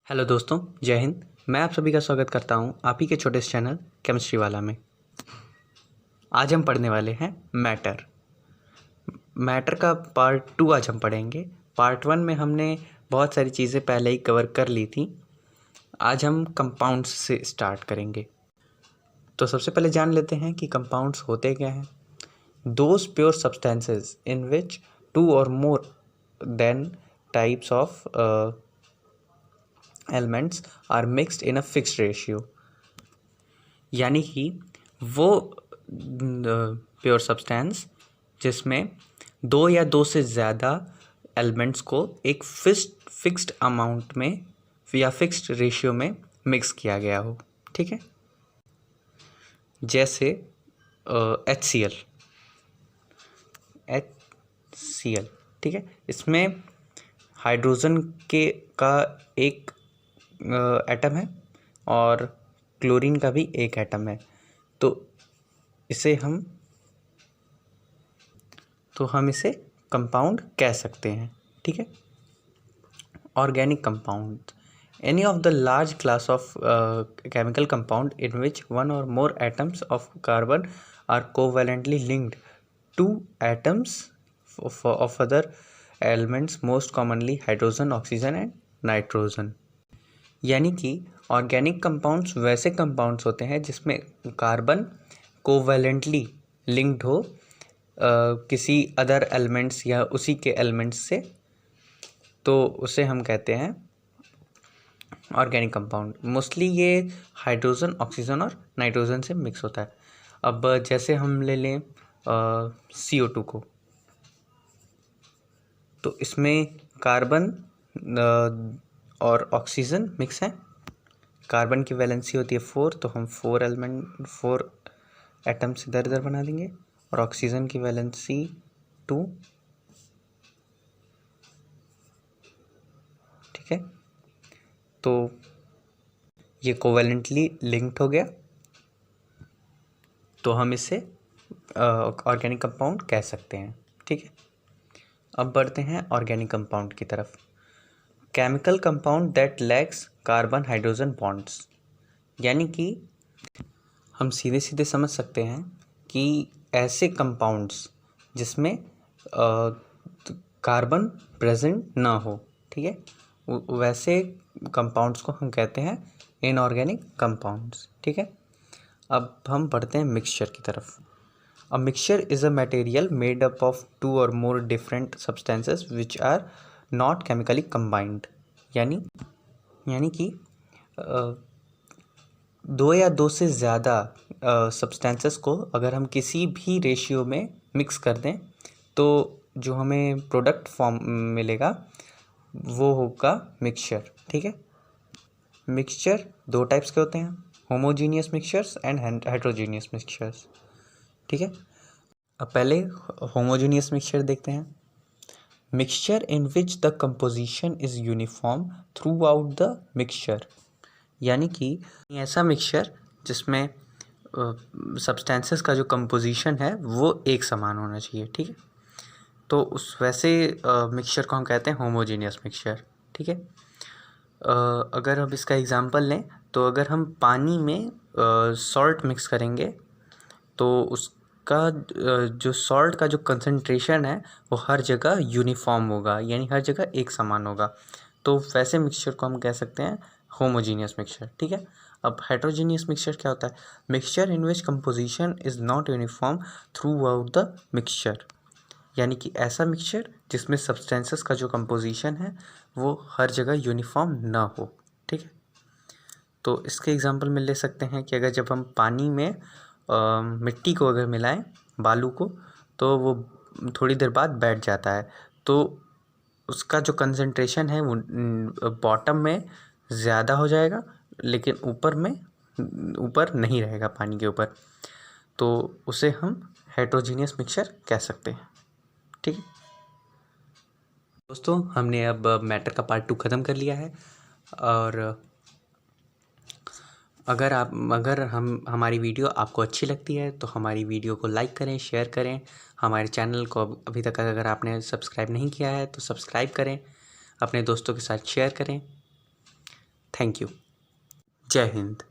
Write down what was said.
Hello दोस्तों, जय हिंद। मैं आप सभी का स्वागत करता हूं आप ही के छोटे से चैनल केमिस्ट्री वाला में। आज हम पढ़ने वाले हैं मैटर। मैटर का पार्ट 2 आज हम पढ़ेंगे। पार्ट 1 में हमने बहुत सारी चीज़ें पहले ही कवर कर ली थी। आज हम कंपाउंड्स से स्टार्ट करेंगे। तो सबसे पहले जान लेते हैं कि कंपाउंड्स होते क्या हैं। Those pure substances in which 2 or more than types of elements are mixed in a fixed ratio. यानी कि वो प्योर सब्सटेंस जिसमें 2 या 2 से ज़्यादा एलिमेंट्स को एक फिक्स्ड अमाउंट में या फिक्स्ड रेशियो में मिक्स किया गया हो। ठीक है, जैसे HCl। ठीक है, इसमें हाइड्रोजन का एक एटम है और क्लोरीन का भी एक एटम है। तो हम इसे कंपाउंड कह सकते हैं। ठीक है, organic compound, any of the large class of chemical compound in which 1 or more atoms of carbon are covalently linked to atoms of other elements, most commonly hydrogen, oxygen and nitrogen। यानी कि organic compounds वैसे compounds होते हैं जिसमें carbon covalently linked हो किसी other elements या उसी के एलिमेंट्स से, तो उसे हम कहते हैं ऑर्गेनिक कंपाउंड। मोस्टली ये हाइड्रोजन, ऑक्सीजन और नाइट्रोजन से मिक्स होता है। अब जैसे हम ले लें CO2 को, तो इसमें कार्बन और ऑक्सीजन मिक्स है। कार्बन की वैलेंसी होती है 4, तो हम 4 एटम्स इधर उधर बना देंगे। और ऑक्सीजन की वैलेंसी 2। ठीक है, तो ये कोवैलेंटली लिंक्ड हो गया, तो हम इसे ऑर्गेनिक कंपाउंड कह सकते हैं। ठीक है, अब बढ़ते हैं ऑर्गेनिक कंपाउंड की तरफ। Chemical compound that lakhs carbon hydrogen bonds, यानी कि हम सीधे सीधे समझ सकते हैं कि ऐसे कंपाउंड्स जिसमें कार्बन प्रेजेंट ना हो। ठीक है, वैसे कंपाउंड्स को हम कहते हैं इनऑर्गेनिक कंपाउंड्स। ठीक है, अब हम बढ़ते हैं मिक्सचर की तरफ। A mixture is a material made up of 2 or more different substances which are not chemically combined। यानी कि 2 या 2 से ज़्यादा सब्सटेंसेस को अगर हम किसी भी रेशियो में मिक्स कर दें तो जो हमें प्रोडक्ट फॉर्म मिलेगा वो होगा मिक्सचर। ठीक है, मिक्सचर 2 टाइप्स के होते हैं, homogeneous mixtures and heterogeneous mixtures. ठीक है, अब पहले होमोजीनियस मिक्सचर देखते हैं। Mixture in which the composition is uniform through out the mixture, यानी कि ऐसा मिक्सचर जिसमें सब्सटेंसेस का जो कंपोजिशन है वो एक समान होना चाहिए। ठीक है, तो उस वैसे मिक्सचर को हम कहते हैं होमोजीनियस मिक्सचर। ठीक है, अगर हम इसका एग्जांपल लें तो अगर हम पानी में सॉल्ट मिक्स करेंगे तो उसका जो सॉल्ट का जो कंसंट्रेशन है वो हर जगह यूनिफॉर्म होगा, यानी हर जगह एक समान होगा। तो वैसे मिक्सचर को हम कह सकते हैं होमोजीनियस मिक्सचर। ठीक है, अब हेट्रोजीनियस मिक्सचर क्या होता है? Mixture in which composition is not uniform through out the mixture, यानी कि ऐसा मिक्सचर जिसमें सब्सटेंसेस का जो कंपोजिशन है वो हर जगह यूनिफॉर्म ना हो। ठीक है, तो इसके एग्जांपल में ले सकते हैं कि अगर जब हम पानी में मिट्टी को अगर मिलाएं, बालू को, तो वो थोड़ी देर बाद बैठ जाता है, तो उसका जो कंसंट्रेशन है वो बॉटम में ज़्यादा हो जाएगा लेकिन ऊपर नहीं रहेगा पानी के ऊपर, तो उसे हम हेट्रोजीनियस मिक्सचर कह सकते हैं। ठीक है दोस्तों, हमने अब मैटर का पार्ट 2 ख़त्म कर लिया है। और अगर हमारी वीडियो आपको अच्छी लगती है तो हमारी वीडियो को लाइक करें, शेयर करें। हमारे चैनल को अभी तक अगर आपने सब्सक्राइब नहीं किया है तो सब्सक्राइब करें, अपने दोस्तों के साथ शेयर करें। Thank you. जय हिंद।